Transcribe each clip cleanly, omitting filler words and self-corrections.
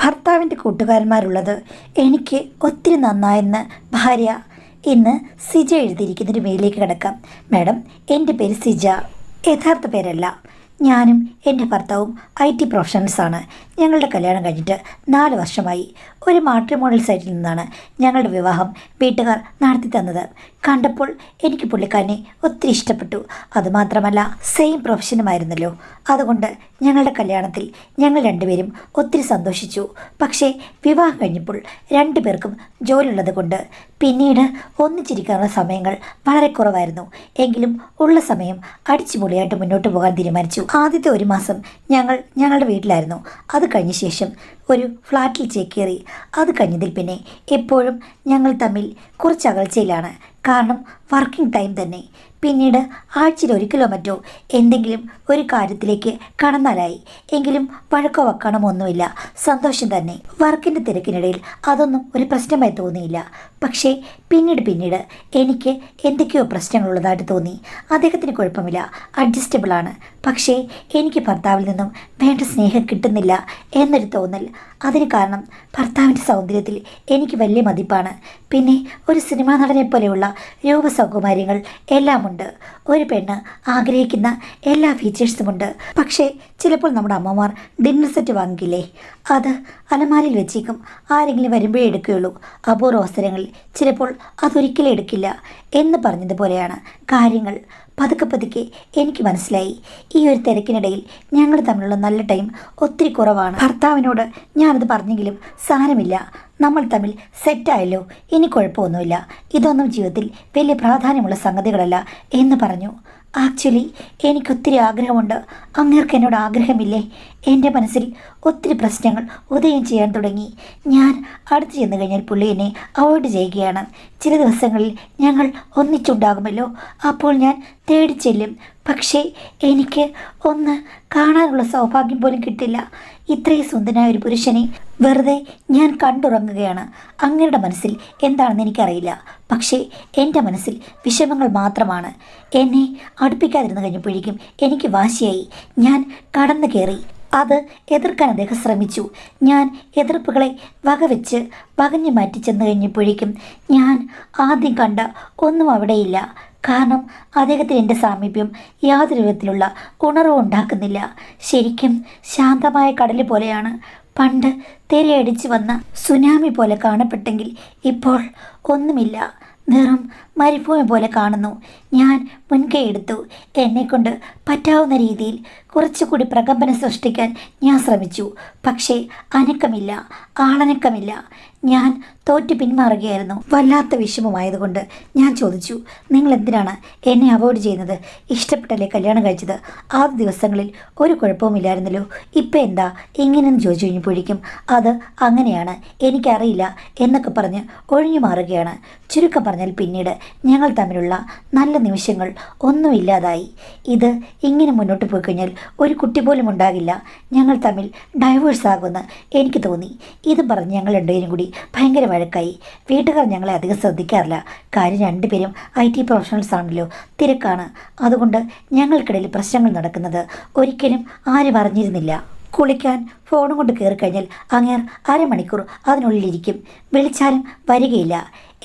ഭർത്താവിൻ്റെ കൂട്ടുകാരന്മാരുള്ളത് എനിക്ക് ഒത്തിരി നന്നായെന്ന് ഭാര്യ ഇന്ന് സിജ എഴുതിയിരിക്കുന്നൊരു മെയിലേക്ക് കിടക്കാം. മാഡം, എൻ്റെ പേര് സിജ, യഥാർത്ഥ പേരല്ല. ഞാനും എൻ്റെ ഭർത്താവും IT പ്രൊഫഷണൽസാണ്. ഞങ്ങളുടെ കല്യാണം കഴിഞ്ഞിട്ട് 4 വർഷമായി. ഒരു മാട്രിമോണിയൽ സൈറ്റിൽ നിന്നാണ് ഞങ്ങളുടെ വിവാഹം വീട്ടുകാർ നടത്തി തന്നത്. കണ്ടപ്പോൾ എനിക്ക് പുള്ളിക്കാരനെ ഒത്തിരി ഇഷ്ടപ്പെട്ടു. അതുമാത്രമല്ല, സെയിം പ്രൊഫഷനുമായിരുന്നല്ലോ. അതുകൊണ്ട് ഞങ്ങളുടെ കല്യാണത്തിൽ ഞങ്ങൾ രണ്ടുപേരും ഒത്തിരി സന്തോഷിച്ചു. പക്ഷേ വിവാഹം കഴിഞ്ഞപ്പോൾ 2 പേർക്കും ജോലിയുള്ളത് കൊണ്ട് പിന്നീട് ഒന്നിച്ചിരിക്കാനുള്ള സമയങ്ങൾ വളരെ കുറവായിരുന്നു. എങ്കിലും ഉള്ള സമയം അടിച്ചുപൊളിയായിട്ട് മുന്നോട്ട് പോകാൻ തീരുമാനിച്ചു. ആദ്യത്തെ 1 മാസം ഞങ്ങൾ ഞങ്ങളുടെ വീട്ടിലായിരുന്നു. അത് കഴിഞ്ഞ ശേഷം ഒരു ഫ്ലാറ്റിൽ ചേക്കേറി. അത് കഴിഞ്ഞതിൽ പിന്നെ എപ്പോഴും ഞങ്ങൾ തമ്മിൽ കുറച്ച് അകൽച്ചയിലാണ്. കാരണം വർക്കിംഗ് ടൈം തന്നെ. പിന്നീട് ആഴ്ചയിൽ 1 കിലോമീറ്ററോ എന്തെങ്കിലും ഒരു കാര്യത്തിലേക്ക് കടന്നാലായി. എങ്കിലും വഴക്കോ വക്കാണോ ഒന്നുമില്ല, സന്തോഷം തന്നെ. വർക്കിൻ്റെ തിരക്കിനിടയിൽ അതൊന്നും ഒരു പ്രശ്നമായി തോന്നിയില്ല. പക്ഷേ പിന്നീട് എനിക്ക് എന്തൊക്കെയോ പ്രശ്നങ്ങളുള്ളതായിട്ട് തോന്നി. അദ്ദേഹത്തിന് കുഴപ്പമില്ല, അഡ്ജസ്റ്റബിളാണ്. പക്ഷേ എനിക്ക് ഭർത്താവിൽ നിന്നും വേണ്ട സ്നേഹം കിട്ടുന്നില്ല എന്നൊരു തോന്നൽ. അതിന് കാരണം ഭർത്താവിൻ്റെ സൗന്ദര്യത്തിൽ എനിക്ക് വലിയ മതിപ്പാണ്. പിന്നെ ഒരു സിനിമാ നടനെ പോലെയുള്ള രൂപസൗകുമാര്യങ്ങൾ എല്ലാമുണ്ട്. ഒരു പെണ്ണ് ആഗ്രഹിക്കുന്ന എല്ലാ ഫീച്ചേഴ്സുമുണ്ട്. പക്ഷേ ചിലപ്പോൾ നമ്മുടെ അമ്മമാർ ഡിന്നർ സെറ്റ് വാങ്ങിക്കില്ലേ, അത് അലമാരയിൽ വെച്ചേക്കും. ആരെങ്കിലും വരുമ്പോഴേ എടുക്കുകയുള്ളൂ. അപൂർവ അവസരങ്ങളിൽ ചിലപ്പോൾ അതൊരിക്കലും എടുക്കില്ല എന്ന് പറഞ്ഞതുപോലെയാണ് കാര്യങ്ങൾ. പതുക്കെ എനിക്ക് മനസ്സിലായി, ഈ ഒരു തിരക്കിനിടയിൽ ഞങ്ങൾ തമ്മിലുള്ള നല്ല ടൈം ഒത്തിരി കുറവാണ്. ഭർത്താവിനോട് ഞാനത് പറഞ്ഞെങ്കിലും സാരമില്ല, നമ്മൾ തമ്മിൽ സെറ്റായല്ലോ, ഇനി കുഴപ്പമൊന്നുമില്ല, ഇതൊന്നും ജീവിതത്തിൽ വലിയ പ്രാധാന്യമുള്ള സംഗതികളല്ല എന്ന് പറഞ്ഞു. ആക്ച്വലി എനിക്കൊത്തിരി ആഗ്രഹമുണ്ട്. അങ്ങേർക്ക് എന്നോട് ആഗ്രഹമില്ലേ? എൻ്റെ മനസ്സിൽ ഒത്തിരി പ്രശ്നങ്ങൾ ഉദയം ചെയ്യാൻ തുടങ്ങി. ഞാൻ അടുത്ത് ചെന്ന് കഴിഞ്ഞാൽ പുള്ളി എന്നെ അവോയ്ഡ് ചെയ്യുകയാണ്. ചില ദിവസങ്ങളിൽ ഞങ്ങൾ ഒന്നിച്ചുണ്ടാകുമല്ലോ, അപ്പോൾ ഞാൻ തേടി ചെല്ലും. പക്ഷേ എനിക്ക് ഒന്ന് കാണാനുള്ള സൗഭാഗ്യം പോലും കിട്ടില്ല. ഇത്രയും സുന്ദരനായ ഒരു പുരുഷനെ വെറുതെ ഞാൻ കണ്ടുറങ്ങുകയാണ്. അങ്ങയുടെ മനസ്സിൽ എന്താണെന്ന് എനിക്കറിയില്ല. പക്ഷേ എൻ്റെ മനസ്സിൽ വിഷമങ്ങൾ മാത്രമാണ്. എന്നെ അടുപ്പിക്കാതിരുന്ന് കഴിഞ്ഞപ്പോഴേക്കും എനിക്ക് വാശിയായി. ഞാൻ കടന്നു കയറി. അത് എതിർക്കാൻ അദ്ദേഹം ശ്രമിച്ചു. ഞാൻ എതിർപ്പുകളെ വകവെച്ച് പകഞ്ഞു മാറ്റി ചെന്ന് കഴിഞ്ഞപ്പോഴേക്കും ഞാൻ ആദ്യം കണ്ട ഒന്നും അവിടെയില്ല. കാരണം അദ്ദേഹത്തിന് എൻ്റെ സാമീപ്യം യാതൊരു വിധത്തിലുള്ള ഉണർവും ഉണ്ടാക്കുന്നില്ല. ശരിക്കും ശാന്തമായ കടൽ പോലെയാണ്. പണ്ട് തിരയടിച്ചു വന്ന സുനാമി പോലെ കാണപ്പെട്ടെങ്കിൽ ഇപ്പോൾ ഒന്നുമില്ല. നിറം മരുഭൂമി പോലെ കാണുന്നു. ഞാൻ മുൻകൈ എടുത്തു. എന്നെക്കൊണ്ട് പറ്റാവുന്ന രീതിയിൽ കുറച്ചുകൂടി പ്രകമ്പനം സൃഷ്ടിക്കാൻ ഞാൻ ശ്രമിച്ചു. പക്ഷേ അനക്കമില്ല, ആളനക്കമില്ല. ഞാൻ തോറ്റു പിന്മാറുകയായിരുന്നു. വല്ലാത്ത വിഷമമായതുകൊണ്ട് ഞാൻ ചോദിച്ചു, നിങ്ങൾ എന്തിനാണ് എന്നെ അവോയ്ഡ് ചെയ്യുന്നത്? ഇഷ്ടപ്പെട്ടല്ലേ കല്യാണം കഴിച്ചത്? ആദ്യ ദിവസങ്ങളിൽ ഒരു കുഴപ്പവുമില്ലായിരുന്നല്ലോ, ഇപ്പം എന്താ ഇങ്ങനെയെന്ന് ചോദിച്ചു കഴിഞ്ഞപ്പോഴേക്കും അത് അങ്ങനെയാണ്, എനിക്കറിയില്ല എന്നൊക്കെ പറഞ്ഞ് ഒഴിഞ്ഞു മാറുകയാണ്. ചുരുക്കം പറഞ്ഞാൽ പിന്നീട് ഞങ്ങൾ തമ്മിലുള്ള നല്ല നിമിഷങ്ങൾ ഒന്നുമില്ലാതായി. ഇത് ഇങ്ങനെ മുന്നോട്ട് പോയി കഴിഞ്ഞാൽ ഒരു കുട്ടി പോലും ഉണ്ടാകില്ല. ഞങ്ങൾ തമ്മിൽ ഡൈവേഴ്സ് ആകുമെന്ന് എനിക്ക് തോന്നി. ഇത് പറഞ്ഞ് ഞങ്ങൾ രണ്ടുപേരും കൂടി ഭയങ്കര വഴക്കായി. വീട്ടുകാർ ഞങ്ങളെ അധികം ശ്രദ്ധിക്കാറില്ല. കാര്യം 2 പേരും IT പ്രൊഫഷണൽസ് ആണല്ലോ, തിരക്കാണ്. അതുകൊണ്ട് ഞങ്ങൾക്കിടയിൽ പ്രശ്നങ്ങൾ നടക്കുന്നത് ഒരിക്കലും ആരും അറിഞ്ഞിരുന്നില്ല. കുളിക്കാൻ ഫോണും കൊണ്ട് കയറി കഴിഞ്ഞാൽ അങ്ങേർ അരമണിക്കൂർ അതിനുള്ളിലിരിക്കും. വിളിച്ചാലും വരികയില്ല.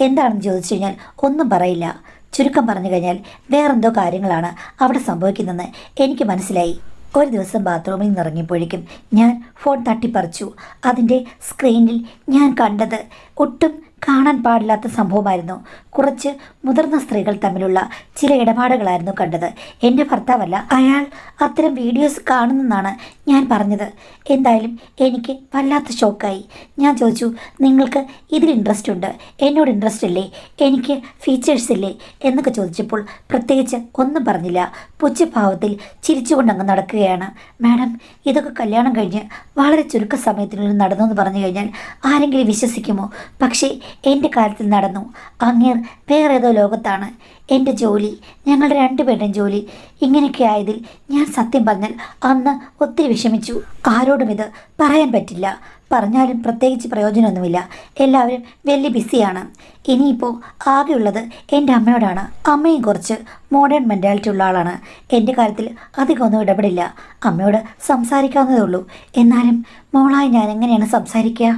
എന്താണെന്ന് ചോദിച്ചു കഴിഞ്ഞാൽ ഒന്നും പറയില്ല. ചുരുക്കം പറഞ്ഞു കഴിഞ്ഞാൽ വേറെന്തോ കാര്യങ്ങളാണ് അവിടെ സംഭവിക്കുന്നതെന്ന് എനിക്ക് മനസ്സിലായി. ഒരു ദിവസം ബാത്റൂമിൽ നിന്ന് ഇറങ്ങിയപ്പോഴേക്കും ഞാൻ ഫോൺ തട്ടിപ്പറിച്ചു. അതിൻ്റെ സ്ക്രീനിൽ ഞാൻ കണ്ടത് ഒട്ടും കാണാൻ പാടില്ലാത്ത സംഭവമായിരുന്നു. കുറച്ച് മുതിർന്ന സ്ത്രീകൾ തമ്മിലുള്ള ചില ഇടപാടുകളായിരുന്നു കണ്ടത്. എൻ്റെ ഭർത്താവല്ല, അയാൾ അത്തരം വീഡിയോസ് കാണുന്നെന്നാണ് ഞാൻ പറഞ്ഞത്. എന്തായാലും എനിക്ക് വല്ലാത്ത ഷോക്കായി. ഞാൻ ചോദിച്ചു, നിങ്ങൾക്ക് ഇതിൽ ഇൻട്രസ്റ്റ് ഉണ്ട്, എന്നോട് ഇൻട്രസ്റ്റ് ഇല്ലേ, എനിക്ക് ഫീച്ചേഴ്സ് ഇല്ലേ എന്നൊക്കെ ചോദിച്ചപ്പോൾ പ്രത്യേകിച്ച് ഒന്നും പറഞ്ഞില്ല. പുച്ഛഭാവത്തിൽ ചിരിച്ചുകൊണ്ടങ്ങ് നടക്കുകയാണ്. മാഡം, ഇതൊക്കെ കല്യാണം കഴിഞ്ഞ് വളരെ ചുരുക്ക സമയത്തിനുള്ളിൽ നടന്നു എന്ന് പറഞ്ഞു കഴിഞ്ഞാൽ ആരെങ്കിലും വിശ്വസിക്കുമോ? പക്ഷേ എൻ്റെ കാര്യത്തിൽ നടന്നു. അങ്ങേർ വേറെ ഏതോ ലോകത്താണ്. എൻ്റെ ജോലി, ഞങ്ങളുടെ രണ്ടുപേരുടെയും ജോലി ഇങ്ങനെയൊക്കെ ആയതിൽ ഞാൻ സത്യം പറഞ്ഞാൽ അന്ന് ഒത്തിരി വിഷമിച്ചു. ആരോടും ഇത് പറയാൻ പറ്റില്ല. പറഞ്ഞാലും പ്രത്യേകിച്ച് പ്രയോജനമൊന്നുമില്ല. എല്ലാവരും വലിയ ബിസിയാണ്. ഇനിയിപ്പോൾ ആകെയുള്ളത് എൻ്റെ അമ്മയോടാണ്. അമ്മയും കുറച്ച് മോഡേൺ മെൻറ്റാലിറ്റി ഉള്ള ആളാണ്. എൻ്റെ കാര്യത്തിൽ അധികമൊന്നും ഇടപെടില്ല. അമ്മയോട് സംസാരിക്കാവുന്നതേ ഉള്ളൂ. എന്നാലും മോളായി ഞാൻ എങ്ങനെയാണ് സംസാരിക്കുക?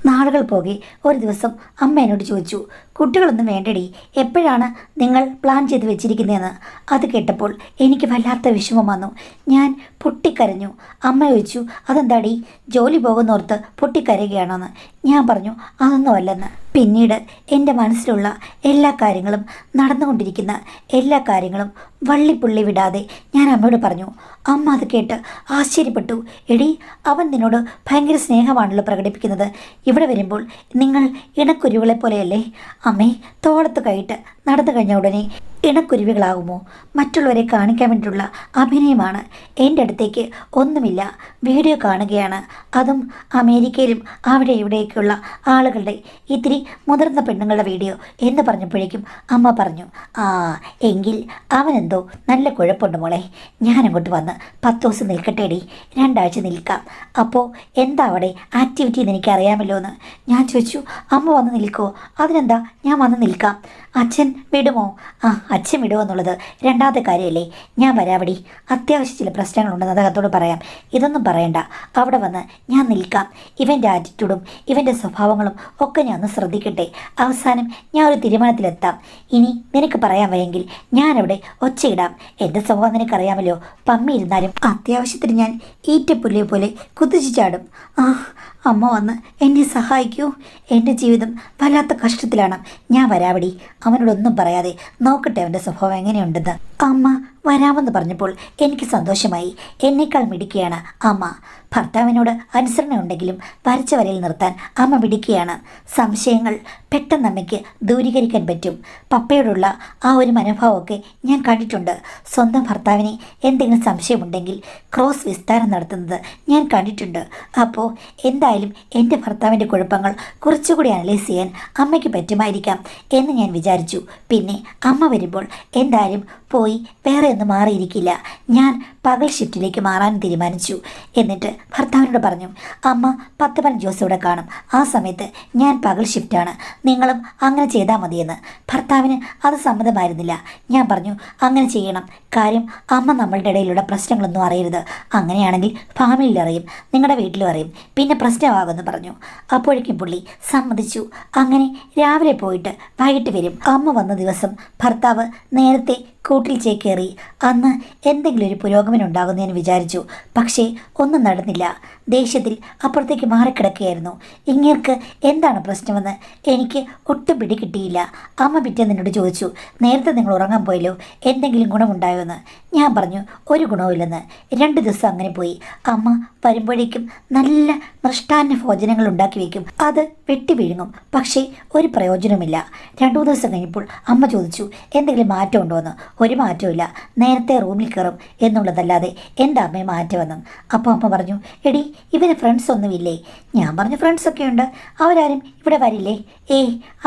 നാളുകൾ പോകെ ഒരു ദിവസം അമ്മ എന്നോട് ചോദിച്ചു, കുട്ടികളൊന്നും വേണ്ടടി, എപ്പോഴാണ് നിങ്ങൾ പ്ലാൻ ചെയ്ത് വെച്ചിരിക്കുന്നതെന്ന്. അത് കേട്ടപ്പോൾ എനിക്ക് വല്ലാത്ത വിഷമം വന്നു. ഞാൻ പൊട്ടിക്കരഞ്ഞു. അമ്മ ചോദിച്ചു, അതെന്താടി, ജോലി പോകുന്നോർത്ത് പൊട്ടിക്കരയുകയാണോന്ന്. ഞാൻ പറഞ്ഞു അതൊന്നുമല്ലെന്ന്. പിന്നീട് എൻ്റെ മനസ്സിലുള്ള എല്ലാ കാര്യങ്ങളും, നടന്നുകൊണ്ടിരിക്കുന്ന എല്ലാ കാര്യങ്ങളും വള്ളിപ്പുള്ളി വിടാതെ ഞാൻ അമ്മയോട് പറഞ്ഞു. അമ്മ അത് കേട്ട് ആശ്ചര്യപ്പെട്ടു. എടി, അവൻ നിന്നോട് ഭയങ്കര സ്നേഹമാണല്ലോ പ്രകടിപ്പിക്കുന്നത്. ഇവിടെ വരുമ്പോൾ നിങ്ങൾ ഇണക്കുരുവികളെ പോലെയല്ലേ? അമ്മേ, തോളത്ത് കൈയിട്ട് നടന്നു കഴിഞ്ഞ ഉടനെ ഇണക്കുരുവികളാകുമോ? മറ്റുള്ളവരെ കാണിക്കാൻ വേണ്ടിയിട്ടുള്ള അഭിനയമാണ്. എൻ്റെ അടുത്തേക്ക് ഒന്നുമില്ല, വീഡിയോ കാണുകയാണ്. അതും അമേരിക്കയിലും അവിടെ ഇവിടെയൊക്കെയുള്ള ആളുകളുടെ ഇത്തിരി മുതിർന്ന പെണ്ണുങ്ങളുടെ വീഡിയോ എന്ന് പറഞ്ഞപ്പോഴേക്കും അമ്മ പറഞ്ഞു, ആ എങ്കിൽ അവനെന്തോ നല്ല കുഴപ്പമുണ്ട് മോളെ. ഞാനങ്ങോട്ട് വന്ന് 10 ദിവസം നിൽക്കട്ടേടി, 2 ആഴ്ച നിൽക്കാം. അപ്പോൾ എന്താ അവിടെ ആക്ടിവിറ്റി എന്ന് എനിക്കറിയാമല്ലോ എന്ന് ഞാൻ ചോദിച്ചു. അമ്മ വന്ന് നിൽക്കുമോ? അതിനെന്താ, ഞാൻ വന്ന് നിൽക്കാം. അച്ഛൻ വിടുമോ? ആ, അച്ഛൻ വിടുമോ എന്നുള്ളത് രണ്ടാമത്തെ കാര്യമല്ലേ. ഞാൻ വരാവടി, അത്യാവശ്യം ചില പ്രശ്നങ്ങളുണ്ടെന്ന് അദ്ദേഹത്തോട് പറയാം. ഇതൊന്നും പറയണ്ട, അവിടെ വന്ന് ഞാൻ നിൽക്കാം. ഇവൻ്റെ ആറ്റിറ്റ്യൂഡും ഇവൻ്റെ സ്വഭാവങ്ങളും ഒക്കെ ഞാൻ ഒന്ന് ശ്രദ്ധിക്കട്ടെ. അവസാനം ഞാൻ ഒരു തീരുമാനത്തിലെത്താം. ഇനി നിനക്ക് പറയാൻ വയ്യെങ്കിൽ ഞാനവിടെ ഒച്ചയിടാം. എൻ്റെ സ്വഭാവം നിനക്കറിയാമല്ലോ. പമ്മി ഇരുന്നാലും അത്യാവശ്യത്തിന് ഞാൻ ഈറ്റപ്പുല്ലിയെ പോലെ കുതിച്ചു ചാടും. ആ, അമ്മ വന്ന് എന്നെ സഹായിക്കൂ. എൻ്റെ ജീവിതം വല്ലാത്ത കഷ്ടത്തിലാണ്. ഞാൻ വരാവടി. അവനോടൊന്നും പറയാതെ നോക്കട്ടെ അവൻ്റെ സ്വഭാവം എങ്ങനെയുണ്ടെന്ന്. അമ്മ വരാമെന്ന് പറഞ്ഞപ്പോൾ എനിക്ക് സന്തോഷമായി. എന്നേക്കാൾ മിടുക്കിയാണ് അമ്മ. ഭർത്താവിനോട് അനുസരണ ഉണ്ടെങ്കിലും വരച്ച വരയിൽ നിർത്താൻ അമ്മ മിടുക്കിയാണ്. സംശയങ്ങൾ പെട്ടെന്ന് അമ്മയ്ക്ക് ദൂരീകരിക്കാൻ പറ്റും. പപ്പയോടുള്ള ആ ഒരു മനോഭാവമൊക്കെ ഞാൻ കണ്ടിട്ടുണ്ട്. സ്വന്തം ഭർത്താവിന് എന്തെങ്കിലും സംശയമുണ്ടെങ്കിൽ ക്രോസ് വിസ്താരം നടത്തുന്നത് ഞാൻ കണ്ടിട്ടുണ്ട്. അപ്പോൾ എന്തായാലും എൻ്റെ ഭർത്താവിൻ്റെ കുഴപ്പങ്ങൾ കുറച്ചുകൂടി അനലൈസ് ചെയ്യാൻ അമ്മയ്ക്ക് പറ്റുമായിരിക്കാം എന്ന് ഞാൻ വിചാരിച്ചു. പിന്നെ അമ്മ വരുമ്പോൾ എന്തായാലും പോയി വേറെ ഒന്നും മാറിയിരിക്കില്ല. ഞാൻ പകൽ ഷിഫ്റ്റിലേക്ക് മാറാൻ തീരുമാനിച്ചു. എന്നിട്ട് ഭർത്താവിനോട് പറഞ്ഞു, അമ്മ 10-15 ദിവസം ഇവിടെ കാണും. ആ സമയത്ത് ഞാൻ പകൽ ഷിഫ്റ്റാണ്, നിങ്ങളും അങ്ങനെ ചെയ്താൽ മതിയെന്ന്. ഭർത്താവിന് അത് സമ്മതമായിരുന്നില്ല. ഞാൻ പറഞ്ഞു, അങ്ങനെ ചെയ്യണം. കാര്യം അമ്മ നമ്മളുടെ ഇടയിലുള്ള പ്രശ്നങ്ങളൊന്നും അറിയരുത്. അങ്ങനെയാണെങ്കിൽ ഫാമിലിയിൽ അറിയും, നിങ്ങളുടെ വീട്ടിലും അറിയും, പിന്നെ പ്രശ്നമാകുമെന്ന് പറഞ്ഞു. അപ്പോഴേക്കും പുള്ളി സമ്മതിച്ചു. അങ്ങനെ രാവിലെ പോയിട്ട് വൈകിട്ട് വരും. അമ്മ വന്ന ദിവസം ഭർത്താവ് നേരത്തെ കൂട്ടിൽ ചേക്കേറി. അന്ന് എന്തെങ്കിലും ഒരു പുരോഗമനം ഉണ്ടാകുമെന്ന് ഞാൻ വിചാരിച്ചു. പക്ഷേ ഒന്നും നടന്നില്ല. ദേഷ്യത്തിൽ അപ്പുറത്തേക്ക് മാറിക്കിടക്കുകയായിരുന്നു. ഇങ്ങേർക്ക് എന്താണ് പ്രശ്നമെന്ന് എനിക്ക് ഒട്ടും പിടികിട്ടിയില്ല. അമ്മ പിറ്റേന്ന് എന്നോട് ചോദിച്ചു, നേരത്തെ നിങ്ങൾ ഉറങ്ങാൻ പോയല്ലോ, എന്തെങ്കിലും ഗുണമുണ്ടായോ എന്ന്. ഞാൻ പറഞ്ഞു, ഒരു ഗുണവുമില്ലെന്ന്. 2 ദിവസം അങ്ങനെ പോയി. അമ്മ വരുമ്പോഴേക്കും നല്ല മൃഷ്ടാന്ന ഭോജനങ്ങൾ ഉണ്ടാക്കി വയ്ക്കും. അത് വെട്ടി വിഴുങ്ങും, പക്ഷേ ഒരു പ്രയോജനവുമില്ല. 2-3 ദിവസം കഴിഞ്ഞപ്പോൾ അമ്മ ചോദിച്ചു, എന്തെങ്കിലും മാറ്റം ഉണ്ടോ എന്ന്. ഒരു മാറ്റമില്ല, നേരത്തെ റൂമിൽ കയറും എന്നുള്ളതല്ലാതെ എന്താ അമ്മയെ മാറ്റമെന്നും. അപ്പോൾ അമ്മ പറഞ്ഞു, എടി ഇവന് ഫ്രണ്ട്സ് ഒന്നുമില്ലേ? ഞാൻ പറഞ്ഞു, ഫ്രണ്ട്സൊക്കെ ഉണ്ട്, അവരാരും ഇവിടെ വരില്ലേ?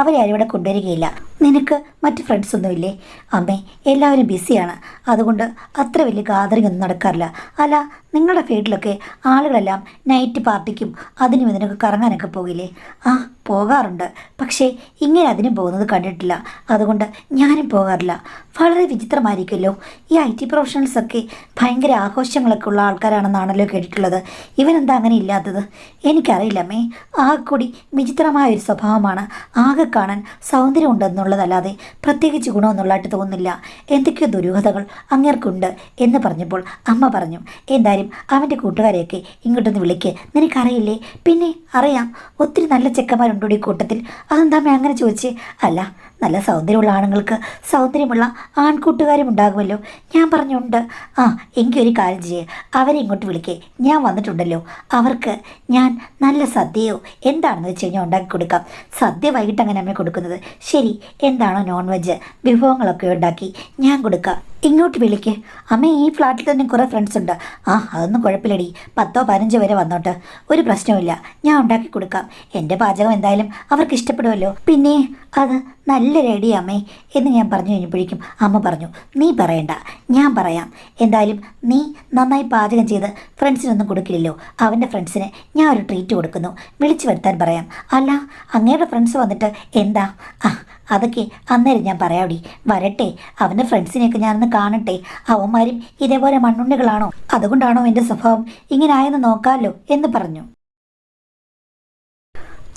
അവരാരും ഇവിടെ കൊണ്ടുവരികയില്ല. നിനക്ക് മറ്റ് ഫ്രണ്ട്സ് ഒന്നുമില്ലേ? അമ്മേ, എല്ലാവരും ബിസിയാണ്, അതുകൊണ്ട് അത്ര വലിയ ഗാദറിംഗ് ഒന്നും നടക്കാറില്ല. അല്ല, നിങ്ങളുടെ വീട്ടിലൊക്കെ ആളുകളെല്ലാം നൈറ്റ് പാർട്ടിക്കും അതിനും ഇതിനൊക്കെ കറങ്ങാനൊക്കെ പോകില്ലേ? ആ, പോകാറുണ്ട്. പക്ഷേ ഇങ്ങനെ അതിനും പോകുന്നത് കണ്ടിട്ടില്ല. അതുകൊണ്ട് ഞാനും പോകാറില്ല. വളരെ വിചിത്രമായിരിക്കുമല്ലോ. ഈ IT പ്രൊഫഷണൽസൊക്കെ ഭയങ്കര ആഘോഷങ്ങളൊക്കെ ഉള്ള ആൾക്കാരാണെന്നാണല്ലോ കേട്ടിട്ടുള്ളത്. ഇവനെന്താ അങ്ങനെ ഇല്ലാത്തത്? എനിക്കറിയില്ലമ്മേ. ആകെക്കൂടി വിചിത്രമായൊരു സ്വഭാവമാണ്. ആകെ കാണാൻ സൗന്ദര്യം ഉണ്ടെന്നുള്ളതല്ലാതെ പ്രത്യേകിച്ച് ഗുണമെന്നുള്ളതായിട്ട് തോന്നുന്നില്ല. എന്തൊക്കെയോ ദുരൂഹതകൾ അങ്ങേർക്കുണ്ട് എന്ന് പറഞ്ഞപ്പോൾ അമ്മ പറഞ്ഞു, എന്തായാലും അവൻ്റെ കൂട്ടുകാരെയൊക്കെ ഇങ്ങോട്ടൊന്ന് വിളിക്ക്. നിനക്കറിയില്ലേ? പിന്നെ അറിയാം, ഒത്തിരി നല്ല ചെക്കന്മാരുണ്ടോ ഈ കൂട്ടത്തിൽ. അതെന്താ അമ്മ അങ്ങനെ ചോദിച്ചേ? അല്ല, നല്ല സൗന്ദര്യമുള്ള ആണുങ്ങൾക്ക് സൗന്ദര്യമുള്ള ആൺകൂട്ടുകാരും ഉണ്ടാകുമല്ലോ. ഞാൻ പറഞ്ഞുണ്ട്. ആ എങ്കിൽ ഒരു കാര്യം ചെയ്യേ, അവരെ ഇങ്ങോട്ട് വിളിക്കേ, ഞാൻ വന്നിട്ടുണ്ടല്ലോ. അവർക്ക് ഞാൻ നല്ല സദ്യയോ എന്താണെന്ന് വെച്ച് കഴിഞ്ഞാൽ ഉണ്ടാക്കി കൊടുക്കാം. സദ്യ വൈകിട്ട് അങ്ങനെ അമ്മ കൊടുക്കുന്നത്. ശരി, എന്താണോ നോൺ വെജ് വിഭവങ്ങളൊക്കെ ഉണ്ടാക്കി ഞാൻ കൊടുക്കാം. ഇങ്ങോട്ട് വിളിക്ക്. അമ്മ ഈ ഫ്ലാറ്റിൽ തന്നെ കുറേ ഫ്രണ്ട്സ് ഉണ്ട്. ആ അതൊന്നും കുഴപ്പമില്ലടി, 10-15 വരെ വന്നോട്ട്, ഒരു പ്രശ്നവുമില്ല, ഞാൻ ഉണ്ടാക്കി കൊടുക്കാം. എൻ്റെ പാചകം എന്തായാലും അവർക്ക് ഇഷ്ടപ്പെടുമല്ലോ. പിന്നെ അത് നല്ലൊരു ഐഡിയ അമ്മേ എന്ന് ഞാൻ പറഞ്ഞു കഴിഞ്ഞപ്പോഴേക്കും അമ്മ പറഞ്ഞു, നീ പറയണ്ട, ഞാൻ പറയാം. എന്തായാലും നീ നന്നായി പാചകം ചെയ്ത് ഫ്രണ്ട്സിനൊന്നും കൊടുക്കില്ലല്ലോ. അവൻ്റെ ഫ്രണ്ട്സിന് ഞാൻ ഒരു ട്രീറ്റ് കൊടുക്കുന്നു, വിളിച്ചു വരുത്താൻ പറയാം. അല്ല അങ്ങയുടെ ഫ്രണ്ട്സ് വന്നിട്ട് എന്താ? ആ അതൊക്കെ അന്നേരം ഞാൻ പറയാടി, വരട്ടെ, അവൻ്റെ ഫ്രണ്ട്സിനെയൊക്കെ ഞാനൊന്ന് കാണട്ടെ. അവന്മാരും ഇതേപോലെ മണ്ണുണ്ണികളാണോ, അതുകൊണ്ടാണോ എൻ്റെ സ്വഭാവം ഇങ്ങനെ ആയെന്ന് നോക്കാമല്ലോ എന്ന് പറഞ്ഞു.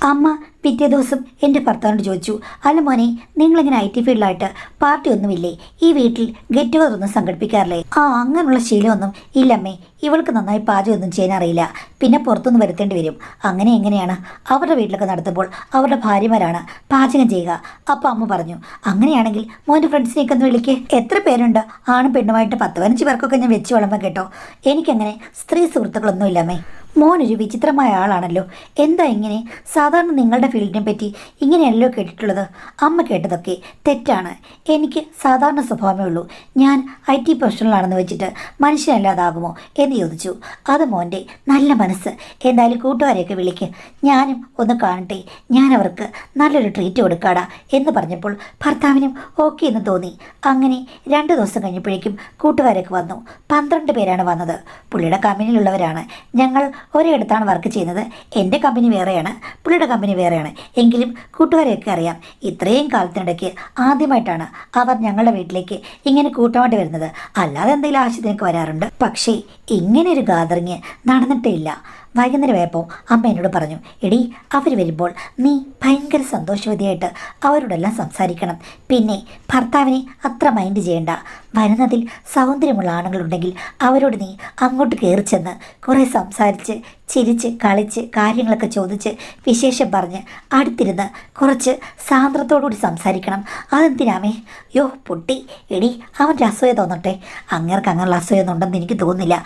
അമ്മ പിറ്റേ ദിവസം എൻ്റെ ഭർത്താവിനോട് ചോദിച്ചു, അല്ല മോനെ, നിങ്ങളിങ്ങനെ IT ഫീൽഡിലായിട്ട് പാർട്ടി ഒന്നുമില്ലേ? ഈ വീട്ടിൽ ഗെറ്റ് ടുഗദർ ഒന്നും സംഘടിപ്പിക്കാറില്ലേ? ആ അങ്ങനെയുള്ള ശീലമൊന്നും ഇല്ലമ്മേ, ഇവൾക്ക് നന്നായി പാചകമൊന്നും ചെയ്യാനറിയില്ല, പിന്നെ പുറത്തുനിന്ന് വരുത്തേണ്ടി വരും. അങ്ങനെ എങ്ങനെയാണ്? അവരുടെ വീട്ടിലൊക്കെ നടത്തുമ്പോൾ അവരുടെ ഭാര്യമാരാണ് പാചകം ചെയ്യുക. അപ്പോൾ അമ്മ പറഞ്ഞു, അങ്ങനെയാണെങ്കിൽ മോൻ്റെ ഫ്രണ്ട്സിനെയൊക്കെ ഒന്ന് വിളിക്കേ. എത്ര പേരുണ്ട്? ആണും പെണ്ണുമായിട്ട് 10-15 പേർക്കൊക്കെ ഞാൻ വെച്ച് വിളമ്പം കേട്ടോ. എനിക്കങ്ങനെ സ്ത്രീ സുഹൃത്തുക്കളൊന്നും ഇല്ലമ്മേ. മോനൊരു വിചിത്രമായ ആളാണല്ലോ. എന്താ ഇങ്ങനെ? സാധാരണ നിങ്ങളുടെ ഫീൽഡിനെ പറ്റി ഇങ്ങനെയല്ലോ കേട്ടിട്ടുള്ളത്. അമ്മ കേട്ടതൊക്കെ തെറ്റാണ്. എനിക്ക് സാധാരണ സ്വഭാവമേ ഉള്ളൂ. ഞാൻ IT പ്രൊഫഷണലാണെന്ന് വെച്ചിട്ട് മനുഷ്യനല്ലാതാകുമോ എന്ന് ചോദിച്ചു. അത് മോൻ്റെ നല്ല മനസ്സ്. എന്തായാലും കൂട്ടുകാരെയൊക്കെ വിളിക്ക്, ഞാനും ഒന്ന് കാണട്ടെ, ഞാൻ അവർക്ക് നല്ലൊരു ട്രീറ്റ് കൊടുക്കാടാ എന്ന് പറഞ്ഞപ്പോൾ ഭർത്താവിനും ഓക്കെ എന്ന് തോന്നി. അങ്ങനെ 2 ദിവസം കഴിഞ്ഞപ്പോഴേക്കും കൂട്ടുകാരൊക്കെ വന്നു. 12 പേരാണ് വന്നത്. പുള്ളിയുടെ കമ്പനിയിലുള്ളവരാണ്. ഞങ്ങൾ ഒരിടത്താണ് വർക്ക് ചെയ്യുന്നത്. എൻ്റെ കമ്പനി വേറെയാണ്, പുള്ളിയുടെ കമ്പനി വേറെയാണ്. എങ്കിലും കൂട്ടുകാരെയൊക്കെ അറിയാം. ഇത്രയും കാലത്തിനിടയ്ക്ക് ആദ്യമായിട്ടാണ് അവർ ഞങ്ങളുടെ വീട്ടിലേക്ക് ഇങ്ങനെ കൂട്ടമായിട്ട് വരുന്നത്. അല്ലാതെ എന്തെങ്കിലും ആവശ്യത്തിനൊക്കെ വരാറുണ്ട്. പക്ഷേ ഇങ്ങനെ ഒരു ഗാദറിങ് നടന്നിട്ടേ ഇല്ല. വൈകുന്നേരമായപ്പോൾ അമ്മ എന്നോട് പറഞ്ഞു, എടി അവർ വരുമ്പോൾ നീ ഭയങ്കര സന്തോഷവതിയായിട്ട് അവരോടെല്ലാം സംസാരിക്കണം. പിന്നെ ഭർത്താവിനെ അത്ര മൈൻഡ് ചെയ്യണ്ട. വരുന്നതിൽ സൗന്ദര്യമുള്ള ആണുങ്ങളുണ്ടെങ്കിൽ അവരോട് നീ അങ്ങോട്ട് കയറി ചെന്ന് കുറേ സംസാരിച്ച് ചിരിച്ച് കളിച്ച് കാര്യങ്ങളൊക്കെ ചോദിച്ച് വിശേഷം പറഞ്ഞ് അടുത്തിരുന്ന് കുറച്ച് സാന്ദ്രത്തോടുകൂടി സംസാരിക്കണം. അതെന്തിനാമേ? യോ പൊട്ടി, എടി അവൻ്റെ അസൂയ തോന്നട്ടെ. അങ്ങേർക്ക് അങ്ങനെയുള്ള അസൂയൊന്നും ഉണ്ടെന്ന് എനിക്ക് തോന്നുന്നില്ല.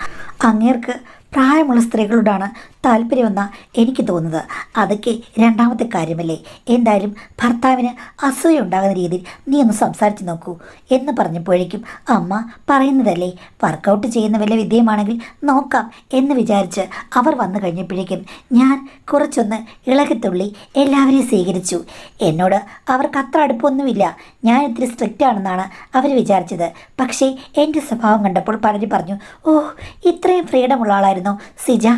അങ്ങേർക്ക് പ്രായമുള്ള സ്ത്രീകളോടാണ് താല്പര്യമെന്നാണ് എനിക്ക് തോന്നുന്നത്. അതൊക്കെ രണ്ടാമത്തെ കാര്യമല്ലേ. എന്തായാലും ഭർത്താവിന് അസൂയ ഉണ്ടാകുന്ന രീതിയിൽ നീ ഒന്ന് സംസാരിച്ച് നോക്കൂ എന്ന് പറഞ്ഞപ്പോഴേക്കും അമ്മ പറയുന്നതല്ലേ, വർക്കൗട്ട് ചെയ്യുന്ന വല്ല വിദ്യയുമാണെങ്കിൽ നോക്കാം എന്ന് വിചാരിച്ച് അവർ വന്നു കഴിഞ്ഞപ്പോഴേക്കും ഞാൻ കുറച്ചൊന്ന് ഇളകിത്തുള്ളി എല്ലാവരെയും സ്വീകരിച്ചു. എന്നോട് അവർക്ക് അത്ര അടുപ്പമൊന്നുമില്ല. ഞാൻ ഇത്തിരി സ്ട്രിക്റ്റ് ആണെന്നാണ് അവർ വിചാരിച്ചത്. പക്ഷേ എൻ്റെ സ്വഭാവം കണ്ടപ്പോൾ പലരും പറഞ്ഞു, ഓ ഇത്രയും ഫ്രീഡമുള്ള ആളായിരുന്നു സിജ.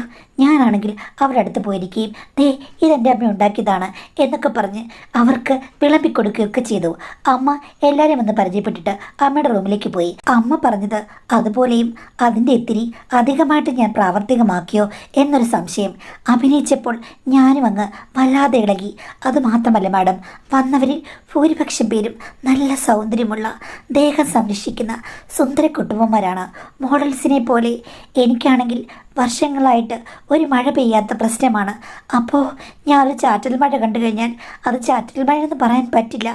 ഞാനാണെങ്കിൽ അവരുടെ അടുത്ത് പോയിരിക്കുകയും ദേ ഇതെൻ്റെ അമ്മ ഉണ്ടാക്കിയതാണ് എന്നൊക്കെ പറഞ്ഞ് അവർക്ക് വിളമ്പിക്കൊടുക്കുകയൊക്കെ ചെയ്തു. അമ്മ എല്ലാവരും വന്ന് പരിചയപ്പെട്ടിട്ട് അമ്മയുടെ റൂമിലേക്ക് പോയി. അമ്മ പറഞ്ഞത് അതുപോലെയും അതിൻ്റെ ഇത്തിരി അധികമായിട്ട് ഞാൻ പ്രാവർത്തികമാക്കിയോ എന്നൊരു സംശയം. അഭിനയിച്ചപ്പോൾ ഞാനും അങ്ങ് വല്ലാതെ ഇളകി. അതുമാത്രമല്ല മാഡം, വന്നവരിൽ ഭൂരിപക്ഷം പേരും നല്ല സൗന്ദര്യമുള്ള ദേഹം സംരക്ഷിക്കുന്ന സുന്ദര കുടുംബന്മാരാണ്, മോഡൽസിനെ പോലെ. എനിക്കാണെങ്കിൽ വർഷങ്ങളായിട്ട് ഒരു മഴ പെയ്യാത്ത പ്രശ്നമാണ്. അപ്പോൾ ഞാൻ ഒരു ചാറ്റൽ മഴ കണ്ടു കഴിഞ്ഞാൽ അത് ചാറ്റൽ മഴ എന്ന് പറയാൻ പറ്റില്ല,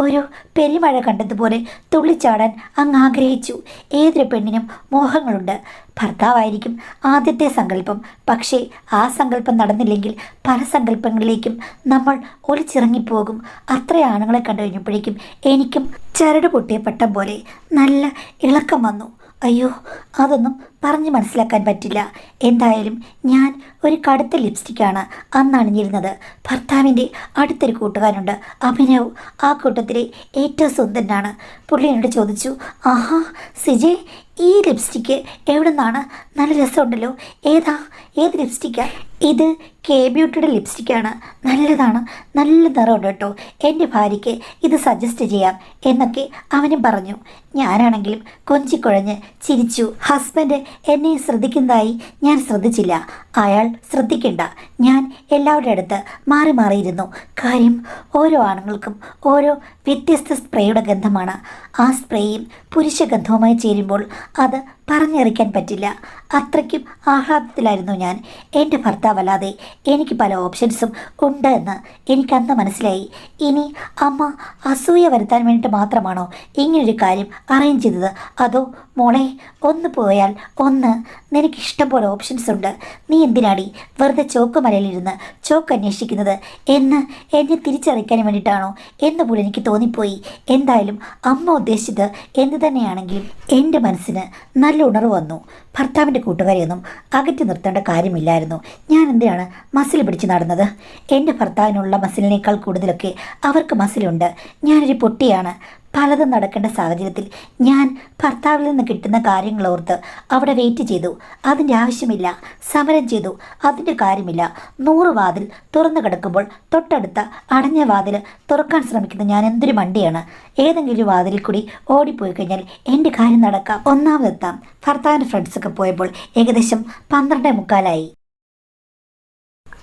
ഒരു പെരുമഴ കണ്ടതുപോലെ തുള്ളിച്ചാടാൻ അങ്ങ് ആഗ്രഹിച്ചു. ഏതൊരു പെണ്ണിനും മോഹങ്ങളുണ്ട്. ഭർത്താവായിരിക്കും ആദ്യത്തെ സങ്കല്പം. പക്ഷേ ആ സങ്കല്പം നടന്നില്ലെങ്കിൽ പല സങ്കല്പങ്ങളിലേക്കും നമ്മൾ ഒളിച്ചിറങ്ങിപ്പോകും. അത്ര ആണുങ്ങളെ കണ്ടു കഴിഞ്ഞപ്പോഴേക്കും എനിക്കും ചരട് പൊട്ടിയ പട്ടം പോലെ നല്ല ഇളക്കം വന്നു. അയ്യോ, അതൊന്നും പറഞ്ഞ് മനസ്സിലാക്കാൻ പറ്റില്ല. എന്തായാലും ഞാൻ ഒരു കടുത്ത ലിപ്സ്റ്റിക്കാണ് അന്ന് അണിഞ്ഞിരുന്നത്. ഭർത്താവിൻ്റെ അടുത്തൊരു കൂട്ടുകാരുണ്ട്, അഭിനവ്. ആ കൂട്ടത്തിലെ ഏറ്റവും സുന്ദരനാണ്. പുള്ളി എന്നോട് ചോദിച്ചു, ആഹാ സിജെ, ഈ ലിപ്സ്റ്റിക്ക് എവിടെ നിന്നാണ്? നല്ല രസമുണ്ടല്ലോ. ഏത് ലിപ്സ്റ്റിക്കാണ്? ഇത് കെ ബ്യൂട്ടിയുടെ ലിപ്സ്റ്റിക്കാണ്, നല്ലതാണ്, നല്ല നിറമുണ്ട് കേട്ടോ. എൻ്റെ ഭാര്യയ്ക്ക് ഇത് സജസ്റ്റ് ചെയ്യാം എന്നൊക്കെ അവനും പറഞ്ഞു. ഞാനാണെങ്കിലും കൊഞ്ചിക്കുഴഞ്ഞ് ചിരിച്ചു. ഹസ്ബൻഡ് എന്നെ ശ്രദ്ധിക്കുന്നതായി ഞാൻ ശ്രദ്ധിച്ചില്ല. അയാൾ ശ്രദ്ധിക്കണ്ട. ഞാൻ എല്ലാവരുടെ അടുത്ത് മാറി മാറിയിരുന്നു. കാര്യം ഓരോ ആണുങ്ങൾക്കും ഓരോ വ്യത്യസ്ത സ്പ്രേയുടെ ഗന്ധമാണ്. ആ സ്പ്രേയും പുരുഷഗന്ധവുമായി ചേരുമ്പോൾ അത് പറഞ്ഞറിയിക്കാൻ പറ്റില്ല. അത്രയ്ക്കും ആഹ്ലാദത്തിലായിരുന്നു ഞാൻ. എൻ്റെ ഭർത്താവല്ലാതെ എനിക്ക് പല ഓപ്ഷൻസും ഉണ്ട് എന്ന് എനിക്കന്ന് മനസ്സിലായി. ഇനി അമ്മ അസൂയ വരുത്താൻ വേണ്ടിയിട്ട് മാത്രമാണോ ഇങ്ങനൊരു കാര്യം അറേഞ്ച് ചെയ്തത്? അതോ മോളെ, ഒന്ന് പോയാൽ ഒന്ന്, നിനക്കിഷ്ടം പോലെ ഓപ്ഷൻസ് ഉണ്ട്. നീ എന്തിനാടി വെറുതെ ചോക്കുമലയിലിരുന്ന് ചോക്ക് അന്വേഷിക്കുന്നത് എന്ന് എന്നെ തിരിച്ചറിയിക്കാൻ വേണ്ടിയിട്ടാണോ എന്ന് പോലും എനിക്ക് തോന്നിപ്പോയി. എന്തായാലും അമ്മ ഉദ്ദേശിച്ചത് എന്ത് തന്നെയാണെങ്കിലും എൻ്റെ മനസ്സിന് നല്ല ഉണർവ് വന്നു. ഭർത്താവിൻ്റെ കൂട്ടുകാരെയൊന്നും അകറ്റി നിർത്തേണ്ട കാര്യമില്ലായിരുന്നു. ഞാൻ എന്തിനാണ് മസിൽ പിടിച്ച് നടന്നത്? എൻ്റെ ഭർത്താവിനുള്ള മസിലിനേക്കാൾ കൂടുതലൊക്കെ അവർക്ക് മസിലുണ്ട്. ഞാനൊരു പൊട്ടിയാണ്. പലതും നടക്കേണ്ട സാഹചര്യത്തിൽ ഞാൻ ഭർത്താവിൽ നിന്ന് കിട്ടുന്ന കാര്യങ്ങളോർത്ത് അവിടെ വെയിറ്റ് ചെയ്തു. അതിൻ്റെ ആവശ്യമില്ല. സമരം ചെയ്തു. അതിൻ്റെ കാര്യമില്ല. 100 വാതിൽ തുറന്നു കിടക്കുമ്പോൾ തൊട്ടടുത്ത അടഞ്ഞ വാതിൽ തുറക്കാൻ ശ്രമിക്കുന്ന ഞാൻ എന്തൊരു മണ്ടിയാണ്. ഏതെങ്കിലും ഒരു വാതിലിൽ കൂടി ഓടിപ്പോയി കഴിഞ്ഞാൽ എൻ്റെ കാര്യം നടക്കാം. ഒന്നാമതെത്താം. ഭർത്താവിൻ്റെ ഫ്രണ്ട്സൊക്കെ പോയപ്പോൾ ഏകദേശം 12:45.